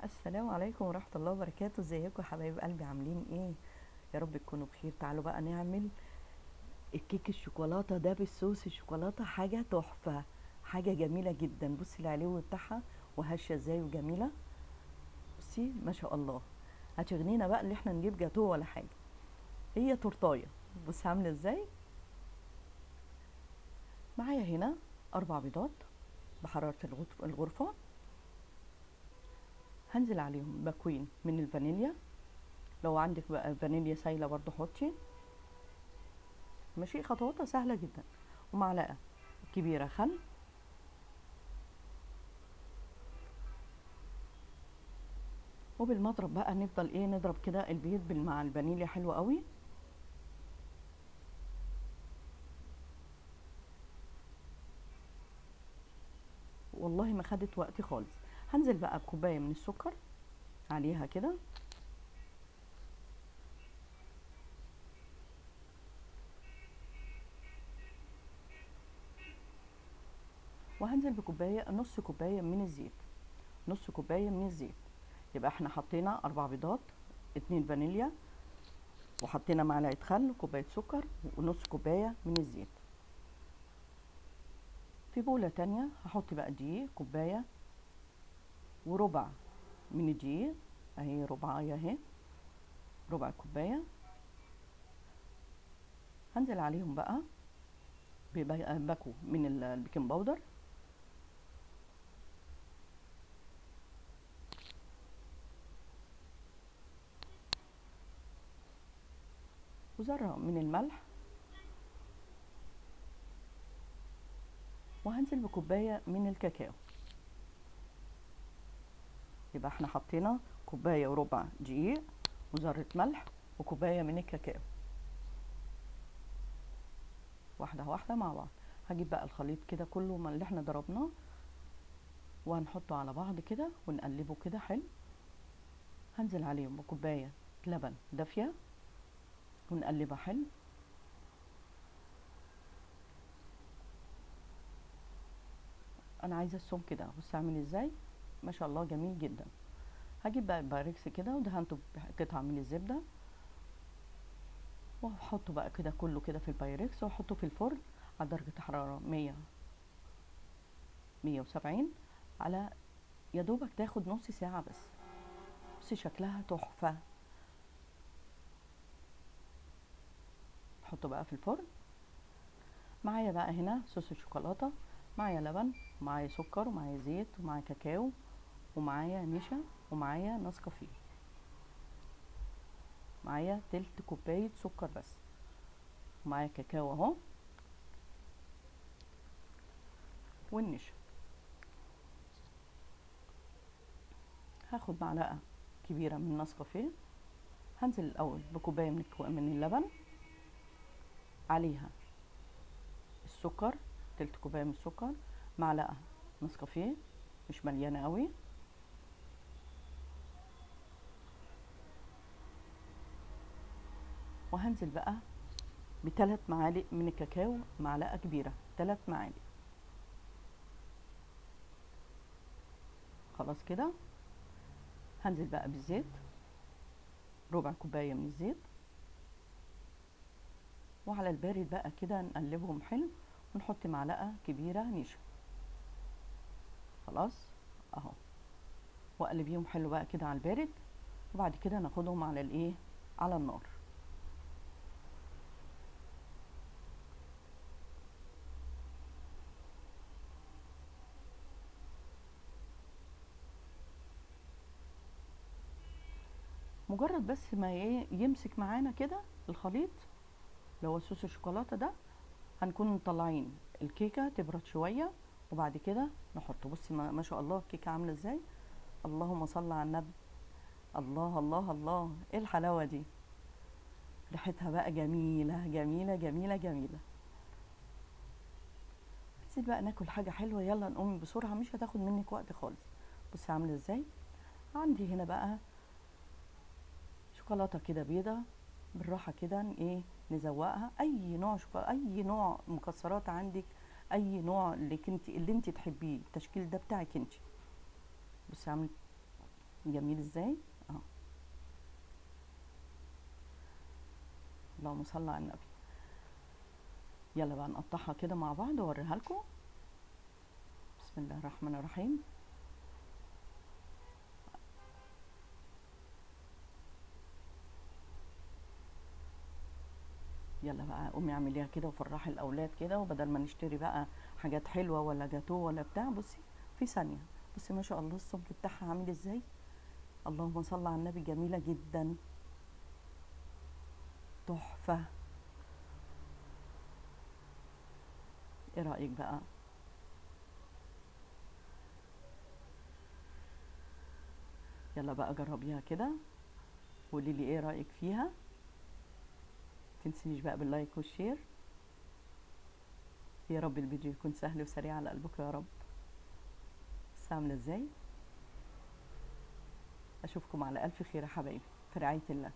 السلام عليكم ورحمة الله وبركاته. ازيكم يا حبايب قلبي؟ عاملين ايه؟ يا رب تكونوا بخير. تعالوا بقى نعمل الكيك الشوكولاتة ده بالصوص الشوكولاتة. حاجة تحفة، حاجة جميلة جدا. بصي العلو بتاعها وهشة ازاي وجميلة. بصي ما شاء الله. هتغنينا بقى اللي احنا نجيب جاتوه ولا حاجة. هي تورتاية. بصي عاملة ازاي. معايا هنا 4 بيضات بحرارة الغرفة. هنزل عليهم باكوين من الفانيليا. لو عندك بقى فانيليا سايلة برضو حطي. ماشي، خطواتها سهلة جدا. ومعلقة كبيرة خل. وبالمضرب بقى نفضل ايه نضرب كده البيض مع الفانيليا حلو قوي. والله ما خدت وقتي خالص. هنزل بقى بكوباية من السكر عليها كده. وهنزل بكوباية نص كوباية من الزيت. نص كوباية من الزيت. يبقى احنا حطينا 4 بيضات، 2 فانيليا، وحطينا معلقة خل وكوباية سكر ونص كوباية من الزيت. في بولة تانية هحط بقى دقيق كوباية وربع من الدقيق. اهي ربعاية اهي، ربع كوباية. هنزل عليهم بقى باكو من البيكنج باودر، وذرة من الملح. وهنزل بكوباية من الكاكاو. يبقى احنا حطينا كوباية وربع دقيق وذرة ملح وكوباية من الكاكاو. واحدة واحدة مع بعض. هجيب بقى الخليط كده كله من اللي احنا ضربناه، وهنحطه على بعض كده ونقلبه كده حلو. هنزل عليهم بكوباية لبن دافية ونقلبها حلو. انا عايزة السمك كده، بص اعمل ازاي. ما شاء الله جميل جدا. هجيب بقى البايركس كده ودهنته بقطعة من الزبدة، وهحطه بقى كده كله كده في البايركس، واحطه في الفرن على درجة حرارة 170، على يا دوبك تاخد نص ساعة بس. بصي شكلها تحفة. احطه بقى في الفرن. معايا بقى هنا صوص الشوكولاتة، معايا لبن ومعايا سكر ومعايا زيت ومعايا كاكاو ومعايا نشا ومعايا نسكافيه. معايا تلت كوباية سكر بس، ومعايا كاكاو اهو والنشا. هاخد معلقة كبيرة من نسكافيه. هنزل الاول بكوباية من اللبن، عليها السكر، تلت كوباية من السكر، معلقة نسكافيه مش مليانة قوي. وهنزل بقى ب3 معالق من الكاكاو، معلقة كبيرة 3 معالق. خلاص كده. هنزل بقى بالزيت، ربع كوباية من الزيت. وعلى البارد بقى كده نقلبهم حلو، ونحط معلقة كبيرة نشا. خلاص اهو. واقلبيهم حلو بقى كده على البارد، وبعد كده ناخدهم على الايه، على النار. مجرد بس ما يمسك معانا كده الخليط اللي هو صوص الشوكولاته ده، هنكون مطلعين الكيكه تبرد شويه، وبعد كده نحطه. بصي ما شاء الله الكيكه عامله ازاي. اللهم صل على النبي. الله الله الله، ايه الحلاوه دي. ريحتها بقى جميله جميله جميله جميله. عايزين بقى ناكل حاجه حلوه، يلا نقوم بسرعه مش هتاخد منك وقت خالص. بصي عامله ازاي. عندي هنا بقى شوكولاته كده بيضه، بالراحه كده ايه نزوقها. اي نوع شوكولاته، اي نوع مكسرات عندك، اي نوع اللي انت تحبيه، التشكيل ده بتاعك انت. بصي عامل جميل ازاي. اه، اللهم صل على النبي. يلا بقى نقطعها كده مع بعض واوريها لكم. بسم الله الرحمن الرحيم. يلا بقى قومي اعمليها كده وفرحي الاولاد كده، وبدل ما نشتري بقى حاجات حلوه ولا جاتو ولا بتاع، بصي في ثانيه. بصي ما شاء الله السمك بتاعها عامل ازاي. اللهم صل على النبي، جميله جدا، تحفه. ايه رايك بقى؟ يلا بقى جربيها كده، وقولي لي ايه رايك فيها. تنسينيش بقى باللايك والشير. يا رب الفيديو يكون سهل وسريع على قلبك يا رب. بس عامله ازاي. اشوفكم على الف خير يا حبايبي، في رعايه الله.